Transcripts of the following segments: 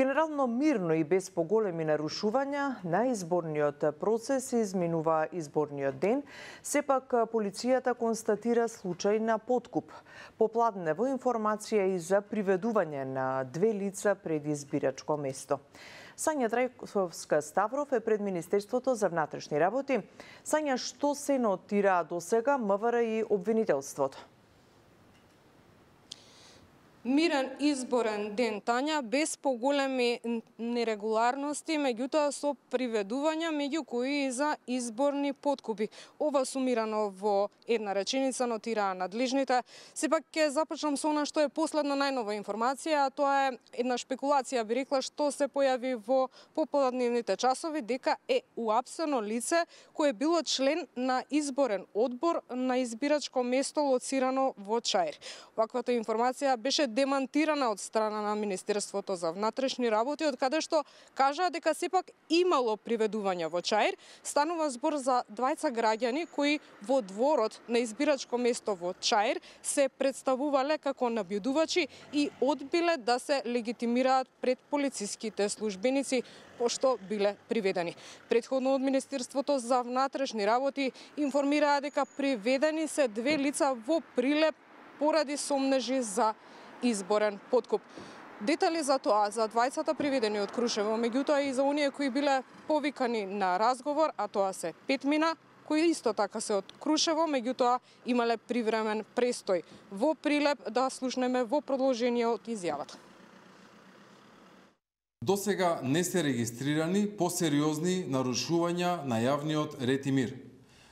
Генерално мирно и без поголеми нарушувања на изборниот процес изминува изборниот ден, сепак полицијата констатира случај на подкуп. Попладнево информација и за приведување на две лица пред избирачко место. Сања Трајковска-Ставров е пред Министерството за внатрешни работи. Сања, што се нотира досега МВР и обвинителството? Мирен изборен ден, Тања, без поголеми нерегуларности, меѓутоа со приведувања, меѓу кои и за изборни подкупи. Ова сумирано во една реченица нотираа надлежните. Сепак ќе започнам со она што е последна најнова информација, а тоа е една шпекулација, би рекла, што се појави во попладневните часови, дека е уапсено лице кое било член на изборен одбор на избирачко место лоцирано во Чаир. Ваквата информација беше демантирана од страна на Министерството за внатрешни работи, од каде што кажаа дека сепак имало приведување во Чаир. Станува збор за двајца граѓани кои во дворот на избирачко место во Чаир се представувале како набљудувачи и одбиле да се легитимираат пред полициските службеници пошто биле приведени. Претходно од Министерството за внатрешни работи информираа дека приведени се две лица во Прилеп поради сомнежи за изборен подкуп. Детали за тоа, за двајцата приведени од Крушево, меѓутоа и за оние кои биле повикани на разговор, а тоа се петмина, кои исто така се од Крушево, меѓутоа имале привремен престој во Прилеп, да слушнеме во продолжение од изјавата. Досега не се регистрирани посериозни нарушувања на јавниот ред и мир.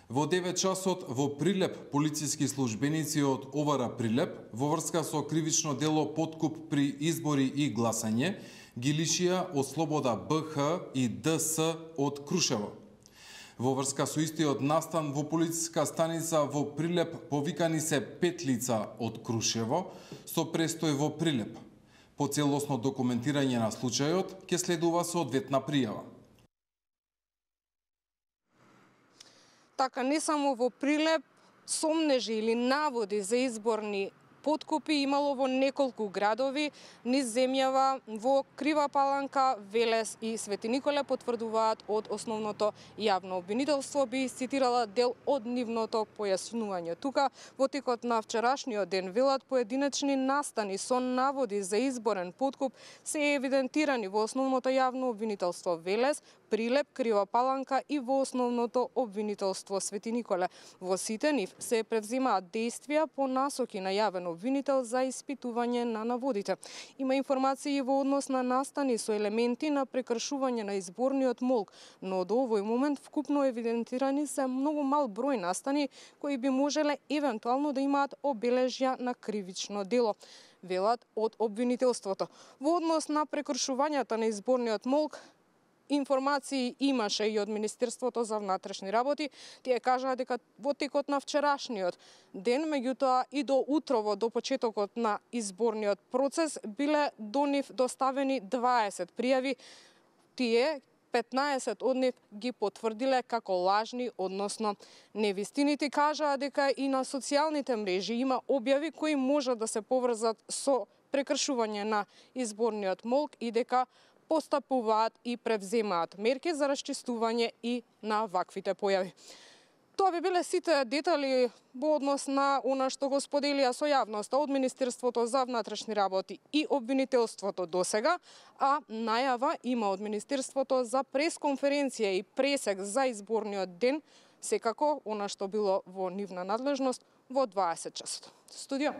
Во 9 часот во Прилеп полициски службеници од ОВР Прилеп во врска со кривично дело подкуп при избори и гласање ги лишија од слобода БХ и ДС од Крушево. Во врска со истиот настан во полициска станица во Прилеп повикани се 5 лица од Крушево со престој во Прилеп. По целосно документирање на случајот ќе следува соодветна пријава. Така, не само во Прилеп, сомнежи или наводи за изборни подкупи имало во неколку градови низ земјава, во Крива Паланка, Велес и Свети Николе, потврдуваат од основното јавно обвинителство. Би цитирала дел од нивното појаснување. Тука, во текот на вчерашниот ден, велат поединечни настани со наводи за изборен подкуп се евидентирани во основното јавно обвинителство Велес, Прилеп, Крива Паланка и во основното обвинителство Свети Николе. Во сите нив се превземаат действија по насоки на јавен обвинител за испитување на наводите. Има информации во однос на настани со елементи на прекршување на изборниот молк, но до овој момент вкупно евидентирани се многу мал број настани кои би можеле евентуално да имаат обележја на кривично дело, велат од обвинителството. Во однос на прекршувањата на изборниот молк, информации имаше и од Министерството за внатрешни работи. Тие кажаа дека во текот на вчерашниот ден, меѓутоа и до утрово, до почетокот на изборниот процес, биле до нив доставени 20 пријави. Тие 15 од нив ги потврдиле како лажни, односно невистините. Кажаа дека и на социјалните мрежи има објави кои можат да се поврзат со прекршување на изборниот молк и дека постапуваат и превземаат мерки за расчистување и на ваквите појави. Тоа би биле сите детали во однос на она што го споделија со јавноста од Министерството за внатрешни работи и обвинителството досега, а најава има од Министерството за пресконференција и пресек за изборниот ден, секако она што било во нивна надлежност во 20 часот. Студио.